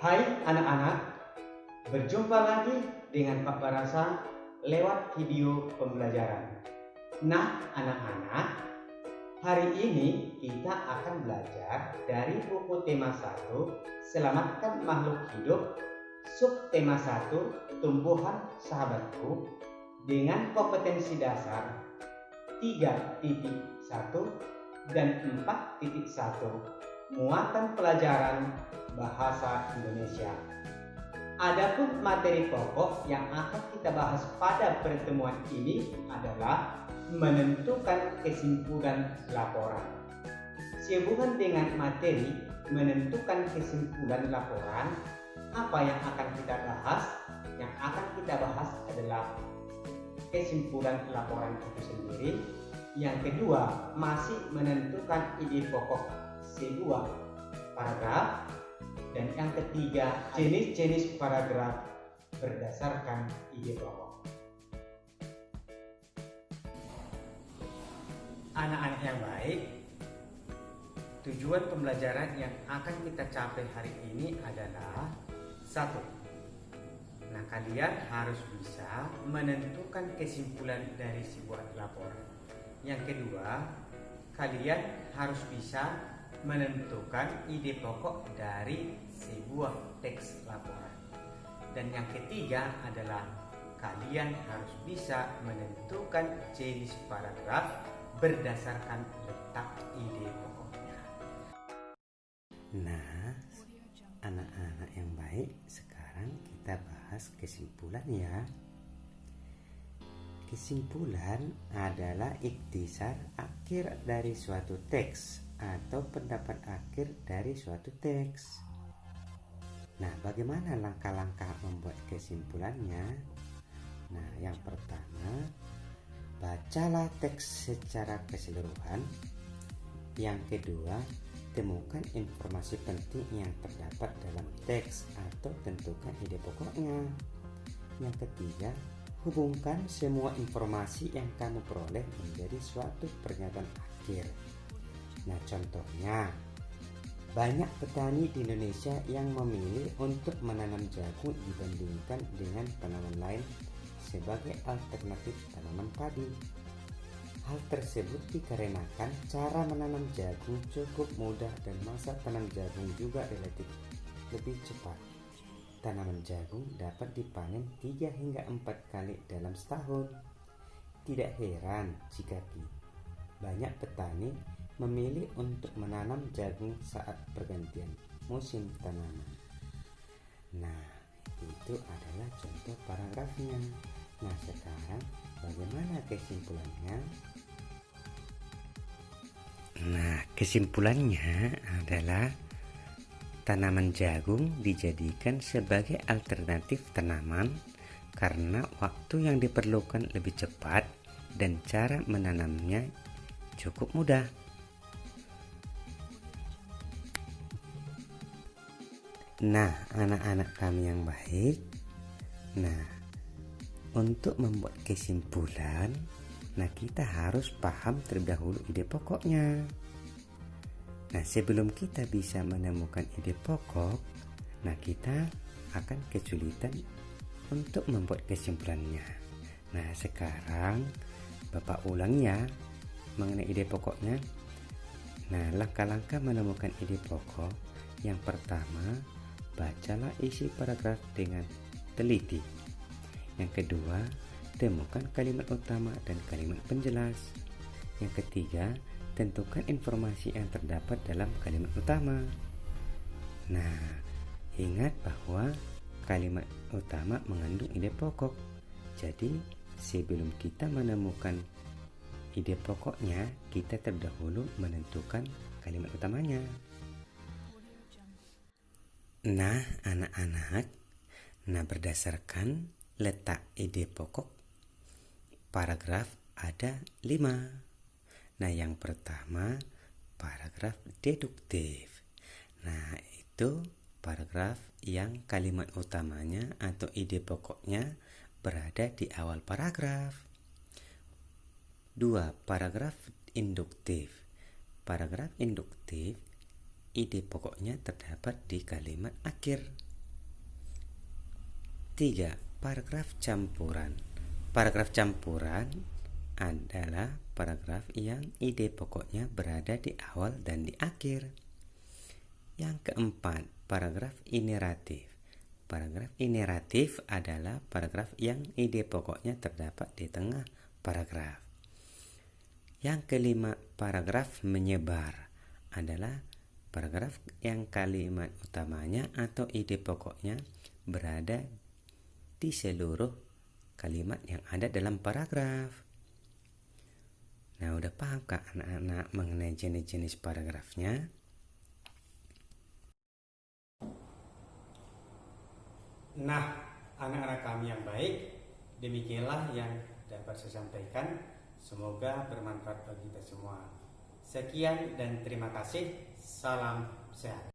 Hai anak-anak, berjumpa lagi dengan Pak Barasa lewat video pembelajaran. Nah anak-anak, hari ini kita akan belajar dari buku tema 1 Selamatkan Makhluk Hidup, subtema 1 Tumbuhan Sahabatku, dengan kompetensi dasar 3.1 dan 4.1 muatan pelajaran bahasa Indonesia. Adapun materi pokok yang akan kita bahas pada pertemuan ini adalah menentukan kesimpulan laporan. Sehubungan dengan materi menentukan kesimpulan laporan, apa yang akan kita bahas? Yang akan kita bahas adalah kesimpulan laporan itu sendiri. Yang kedua, masih menentukan ide pokok sebuah paragraf. Dan yang ketiga, jenis-jenis paragraf berdasarkan ide pokok. Anak-anak yang baik, tujuan pembelajaran yang akan kita capai hari ini adalah 1. Nah, kalian harus bisa menentukan kesimpulan dari sebuah laporan. Yang kedua, kalian harus bisa menentukan ide pokok dari sebuah teks laporan. Dan yang ketiga adalah kalian harus bisa menentukan jenis paragraf berdasarkan letak ide pokoknya. Nah, anak-anak yang baik, sekarang kita bahas kesimpulan ya. Kesimpulan adalah ikhtisar akhir dari suatu teks atau pendapat akhir dari suatu teks. Nah, bagaimana langkah-langkah membuat kesimpulannya? Nah, yang pertama, bacalah teks secara keseluruhan. Yang kedua, temukan informasi penting yang terdapat dalam teks atau tentukan ide pokoknya. Yang ketiga, hubungkan semua informasi yang kamu peroleh menjadi suatu pernyataan akhir. Nah, contohnya, banyak petani di Indonesia yang memilih untuk menanam jagung dibandingkan dengan tanaman lain sebagai alternatif tanaman padi. Hal tersebut dikarenakan cara menanam jagung cukup mudah dan masa tanam jagung juga relatif lebih cepat. Tanaman jagung dapat dipanen 3 hingga 4 kali dalam setahun. Tidak heran jika banyak petani memilih untuk menanam jagung saat pergantian musim tanaman. Nah, itu adalah contoh paragrafnya. Nah, sekarang bagaimana kesimpulannya? Nah, kesimpulannya adalah tanaman jagung dijadikan sebagai alternatif tanaman karena waktu yang diperlukan lebih cepat dan cara menanamnya cukup mudah. Nah, anak-anak kami yang baik, untuk membuat kesimpulan, kita harus paham terlebih dahulu ide pokoknya. Nah, sebelum kita bisa menemukan ide pokok, kita akan kesulitan untuk membuat kesimpulannya. Nah, sekarang Bapak ulang ya mengenai ide pokoknya. Nah, langkah-langkah menemukan ide pokok. Yang pertama, bacalah isi paragraf dengan teliti. Yang kedua, temukan kalimat utama dan kalimat penjelas. Yang ketiga, tentukan informasi yang terdapat dalam kalimat utama. Nah, ingat bahwa kalimat utama mengandung ide pokok. Jadi, sebelum kita menemukan ide pokoknya, kita terdahulu menentukan kalimat utamanya. Nah, anak-anak, berdasarkan letak ide pokok, paragraf ada 5. Nah, yang pertama, paragraf deduktif. Nah, itu paragraf yang kalimat utamanya atau ide pokoknya berada di awal paragraf. 2. Paragraf induktif. Paragraf induktif, ide pokoknya terdapat di kalimat akhir. 3. Paragraf campuran. Paragraf campuran adalah paragraf yang ide pokoknya berada di awal dan di akhir. Yang keempat, paragraf ineratif. Paragraf ineratif adalah paragraf yang ide pokoknya terdapat di tengah paragraf. Yang kelima, paragraf menyebar adalah paragraf yang kalimat utamanya atau ide pokoknya berada di seluruh kalimat yang ada dalam paragraf. Nah, udah paham kah anak-anak mengenai jenis-jenis paragrafnya? Nah, anak-anak kami yang baik, demikianlah yang dapat saya sampaikan. Semoga bermanfaat bagi kita semua. Sekian dan terima kasih. Salam sehat.